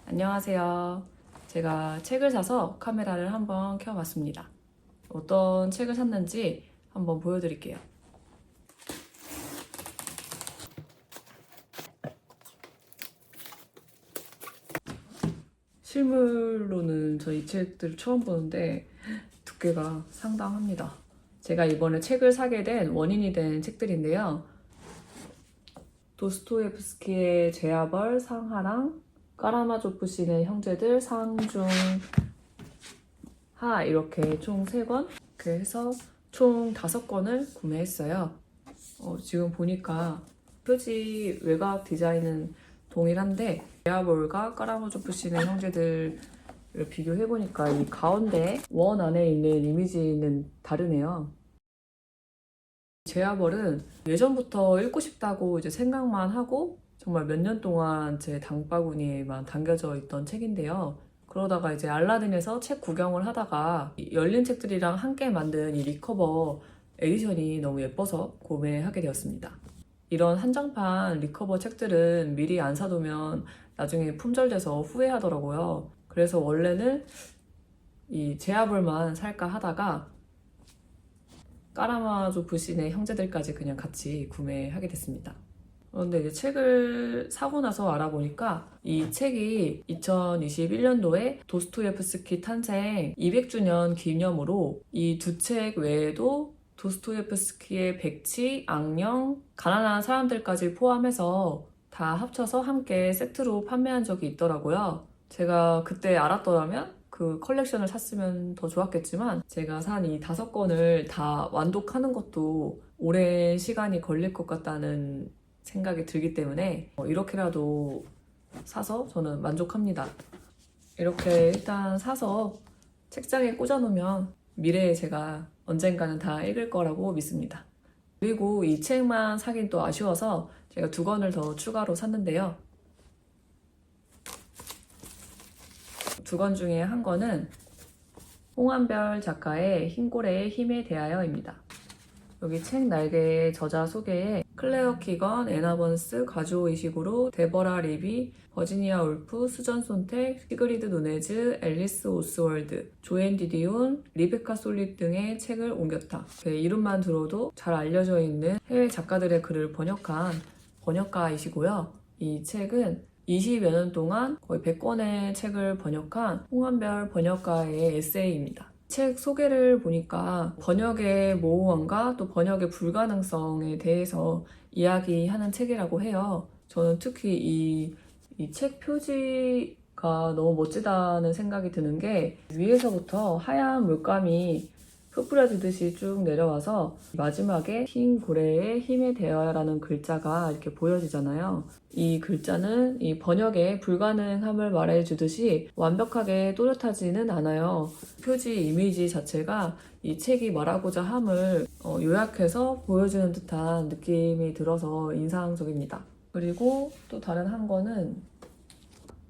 안녕하세요. 제가 책을 사서 카메라를 한번 켜봤습니다. 어떤 책을 샀는지 한번 보여드릴게요. 실물로는 저 이 책들을 처음 보는데 두께가 상당합니다. 제가 이번에 책을 사게 된 원인이 된 책들인데요. 도스토옙스키의 제아벌, 상하랑, 까라마조프 시인의 형제들, 상중하 이렇게 총 3권 이렇게 해서 총 5권을 구매했어요. 지금 보니까 표지 외곽 디자인은 동일한데 제아벌과 까라마조프 시인의 형제들을 비교해보니까 이 가운데 원 안에 있는 이미지는 다르네요. 제아벌은 예전부터 읽고 싶다고 이제 생각만 하고 정말 몇 년 동안 제 장바구니에만 담겨져 있던 책인데요. 그러다가 이제 알라딘에서 책 구경을 하다가 열린 책들이랑 함께 만든 이 리커버 에디션이 너무 예뻐서 구매하게 되었습니다. 이런 한정판 리커버 책들은 미리 안 사두면 나중에 품절돼서 후회하더라고요. 그래서 원래는 이 제아벌만 살까 하다가 까라마조프 시인의 형제들까지 그냥 같이 구매하게 됐습니다. 그런데 이제 책을 사고 나서 알아보니까 이 책이 2021년도에 도스토옙스키 탄생 200주년 기념으로 이 2책 외에도 도스토옙스키의 백치, 악령, 가난한 사람들까지 포함해서 다 합쳐서 함께 세트로 판매한 적이 있더라고요. 제가 그때 알았더라면 그 컬렉션을 샀으면 더 좋았겠지만 제가 산 이 5권을 다 완독하는 것도 오랜 시간이 걸릴 것 같다는 생각이 들기 때문에 이렇게라도 사서 저는 만족합니다. 이렇게 일단 사서 책장에 꽂아놓으면 미래에 제가 언젠가는 다 읽을 거라고 믿습니다. 그리고 이 책만 사긴 또 아쉬워서 제가 2권을 더 추가로 샀는데요. 2권 중에 한 권은 홍한별 작가의 흰고래의 힘에 대하여입니다. 여기 책 날개의 저자 소개에 클레어 키건, 애나 번스, 가주오 이식으로 데버라 리비, 버지니아 울프, 수전 손텍, 시그리드 누네즈, 앨리스 오스월드, 조앤 디디온, 리베카 솔릿 등의 책을 옮겼다. 이름만 들어도 잘 알려져 있는 해외 작가들의 글을 번역한 번역가이시고요. 이 책은 20여 년 동안 거의 100권의 책을 번역한 홍한별 번역가의 에세이입니다. 책 소개를 보니까 번역의 모호함과 또 번역의 불가능성에 대해서 이야기하는 책이라고 해요. 저는 특히 이 책 표지가 너무 멋지다는 생각이 드는 게 위에서부터 하얀 물감이 흩뿌려지듯이 쭉 내려와서 마지막에 흰 고래의 힘에 대하여라는 글자가 이렇게 보여지잖아요. 이 글자는 이 번역의 불가능함을 말해주듯이 완벽하게 또렷하지는 않아요. 표지 이미지 자체가 이 책이 말하고자 함을 요약해서 보여주는 듯한 느낌이 들어서 인상적입니다. 그리고 또 다른 한 권은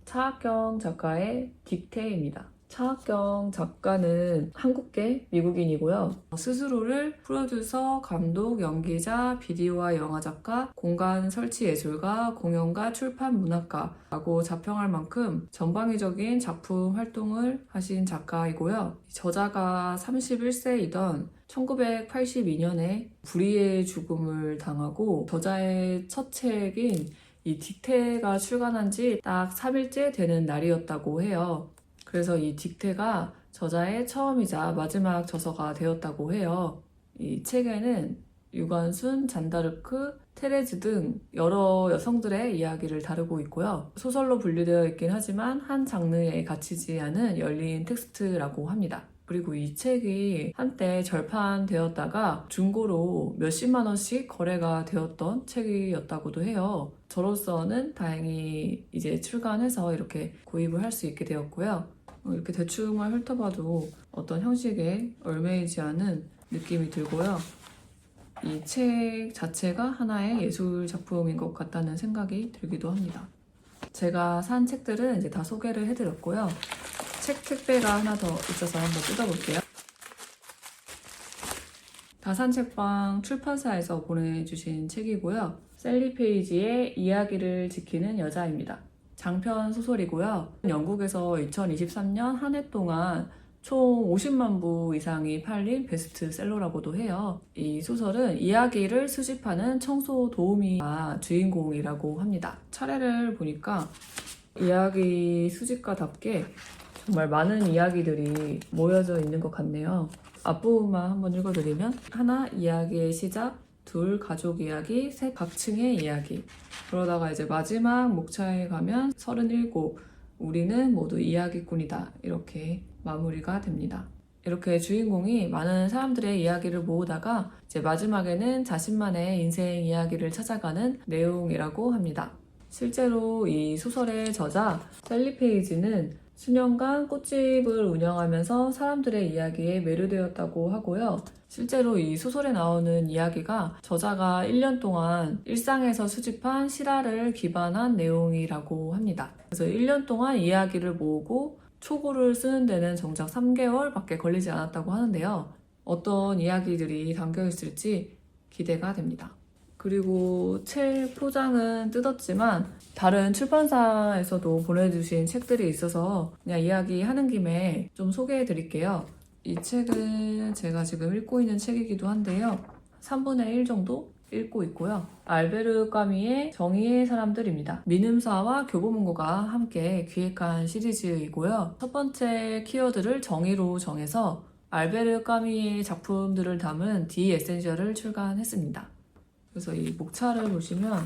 차학경 작가의 딕테입니다. 차학경 작가는 한국계 미국인이고요. 스스로를 프로듀서, 감독, 연기자, 비디오와 영화 작가, 공간 설치 예술가, 공연가, 출판 문학가라고 자평할 만큼 전방위적인 작품 활동을 하신 작가이고요. 저자가 31세이던 1982년에 불의의 죽음을 당하고 저자의 첫 책인 이 딕테가 출간한 지 딱 3일째 되는 날이었다고 해요. 그래서 이 딕테가 저자의 처음이자 마지막 저서가 되었다고 해요. 이 책에는 유관순, 잔다르크, 테레즈 등 여러 여성들의 이야기를 다루고 있고요. 소설로 분류되어 있긴 하지만 한 장르에 갇히지 않은 열린 텍스트라고 합니다. 그리고 이 책이 한때 절판되었다가 중고로 몇십만 원씩 거래가 되었던 책이었다고도 해요. 저로서는 다행히 이제 출간해서 이렇게 구입을 할 수 있게 되었고요. 이렇게 대충만 훑어봐도 어떤 형식에 얽매이지 않은 느낌이 들고요. 이 책 자체가 하나의 예술 작품인 것 같다는 생각이 들기도 합니다. 제가 산 책들은 이제 다 소개를 해드렸고요. 책 택배가 하나 더 있어서 한번 뜯어볼게요. 다산책방 출판사에서 보내주신 책이고요. 셀리 페이지의 이야기를 지키는 여자입니다. 장편 소설이고요. 영국에서 2023년 한 해 동안 총 50만 부 이상이 팔린 베스트셀러라고도 해요. 이 소설은 이야기를 수집하는 청소 도우미가 주인공이라고 합니다. 차례를 보니까 이야기 수집가답게 정말 많은 이야기들이 모여져 있는 것 같네요. 앞부분만 한번 읽어드리면, 하나, 이야기의 시작. 둘, 가족 이야기. 셋, 각층의 이야기. 그러다가 이제 마지막 목차에 가면 37, 우리는 모두 이야기꾼이다. 이렇게 마무리가 됩니다. 이렇게 주인공이 많은 사람들의 이야기를 모으다가 이제 마지막에는 자신만의 인생 이야기를 찾아가는 내용이라고 합니다. 실제로 이 소설의 저자 셀리 페이지는 수년간 꽃집을 운영하면서 사람들의 이야기에 매료되었다고 하고요. 실제로 이 소설에 나오는 이야기가 저자가 1년 동안 일상에서 수집한 실화를 기반한 내용이라고 합니다. 그래서 1년 동안 이야기를 모으고 초고를 쓰는 데는 정작 3개월밖에 걸리지 않았다고 하는데요. 어떤 이야기들이 담겨 있을지 기대가 됩니다. 그리고 책 포장은 뜯었지만 다른 출판사에서도 보내주신 책들이 있어서 그냥 이야기하는 김에 좀 소개해 드릴게요. 이 책은 제가 지금 읽고 있는 책이기도 한데요. 3분의 1 정도 읽고 있고요. 알베르 까미의 정의의 사람들입니다. 민음사와 교보문고가 함께 기획한 시리즈이고요. 첫 번째 키워드를 정의로 정해서 알베르 까미의 작품들을 담은 디 에센셜을 출간했습니다. 그래서 이 목차를 보시면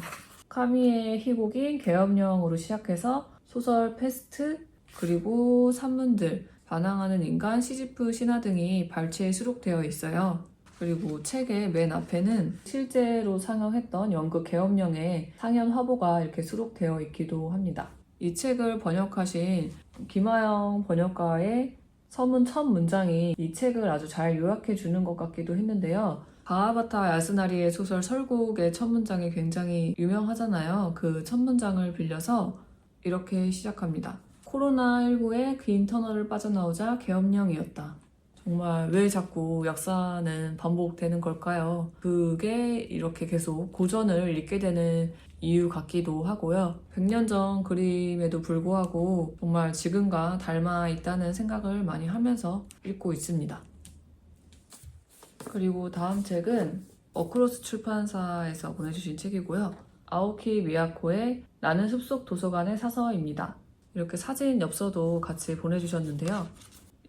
카미의 희곡인 계엄령으로 시작해서 소설 패스트, 그리고 산문들, 반항하는 인간, 시지프 신화 등이 발췌에 수록되어 있어요. 그리고 책의 맨 앞에는 실제로 상영했던 연극 계엄령의 상연 화보가 이렇게 수록되어 있기도 합니다. 이 책을 번역하신 김하영 번역가의 서문 첫 문장이 이 책을 아주 잘 요약해 주는 것 같기도 했는데요. 가하바타 야스나리의 소설 설국의 첫 문장이 굉장히 유명하잖아요. 그 첫 문장을 빌려서 이렇게 시작합니다. 코로나19에 긴 터널을 빠져나오자 계엄령이었다. 정말 왜 자꾸 역사는 반복되는 걸까요? 그게 이렇게 계속 고전을 읽게 되는 이유 같기도 하고요. 100년 전 그림에도 불구하고 정말 지금과 닮아 있다는 생각을 많이 하면서 읽고 있습니다. 그리고 다음 책은 어크로스 출판사에서 보내주신 책이고요. 아오키 미야코의 나는 숲속 도서관의 사서입니다. 이렇게 사진 엽서도 같이 보내주셨는데요.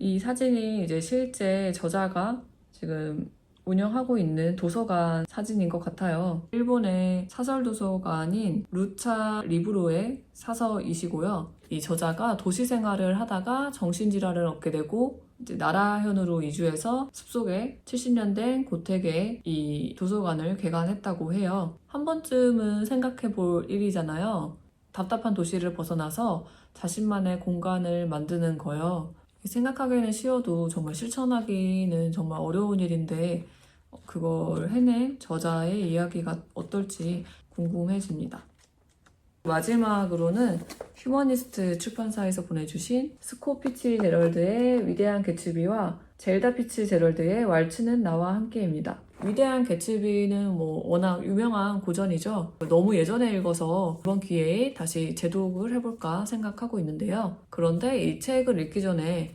이 사진이 이제 실제 저자가 지금 운영하고 있는 도서관 사진인 것 같아요. 일본의 사설 도서관인 루차 리브로의 사서이시고요. 이 저자가 도시 생활을 하다가 정신질환을 얻게 되고 이제 나라현으로 이주해서 숲속에 70년 된 고택에 이 도서관을 개관했다고 해요. 한 번쯤은 생각해 볼 일이잖아요. 답답한 도시를 벗어나서 자신만의 공간을 만드는 거요. 생각하기는 쉬워도 정말 실천하기는 정말 어려운 일인데 그걸 해낸 저자의 이야기가 어떨지 궁금해집니다. 마지막으로는 휴머니스트 출판사에서 보내주신 스콧 피츠제럴드의 위대한 개츠비와 젤다 피츠제럴드의 왈츠는 나와 함께입니다. 위대한 개츠비는 워낙 유명한 고전이죠. 너무 예전에 읽어서 이번 기회에 다시 재독을 해볼까 생각하고 있는데요. 그런데 이 책을 읽기 전에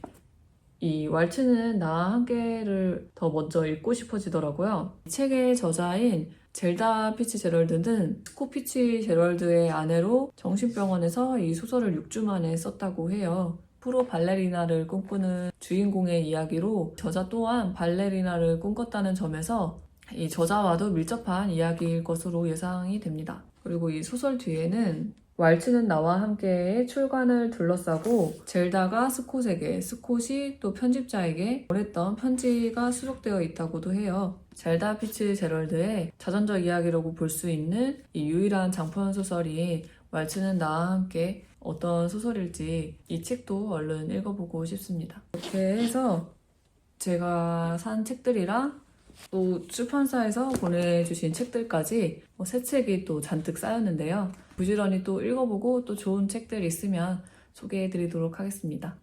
이 왈츠는 나와 함께를 더 먼저 읽고 싶어지더라고요. 이 책의 저자인 젤다 피츠제럴드는 스콧 피츠제럴드의 아내로 정신병원에서 이 소설을 6주 만에 썼다고 해요. 프로 발레리나를 꿈꾸는 주인공의 이야기로 저자 또한 발레리나를 꿈꿨다는 점에서 이 저자와도 밀접한 이야기일 것으로 예상이 됩니다. 그리고 이 소설 뒤에는 왈츠는 나와 함께의 출간을 둘러싸고 젤다가 스콧에게, 스콧이 또 편집자에게 보냈던 편지가 수록되어 있다고도 해요. 젤다 피츠제럴드의 자전적 이야기라고 볼 수 있는 이 유일한 장편 소설이 왈츠는 나와 함께 어떤 소설일지 이 책도 얼른 읽어보고 싶습니다. 이렇게 해서 제가 산 책들이랑 또 출판사에서 보내주신 책들까지 새 책이 또 잔뜩 쌓였는데요. 부지런히 또 읽어보고 또 좋은 책들 있으면 소개해드리도록 하겠습니다.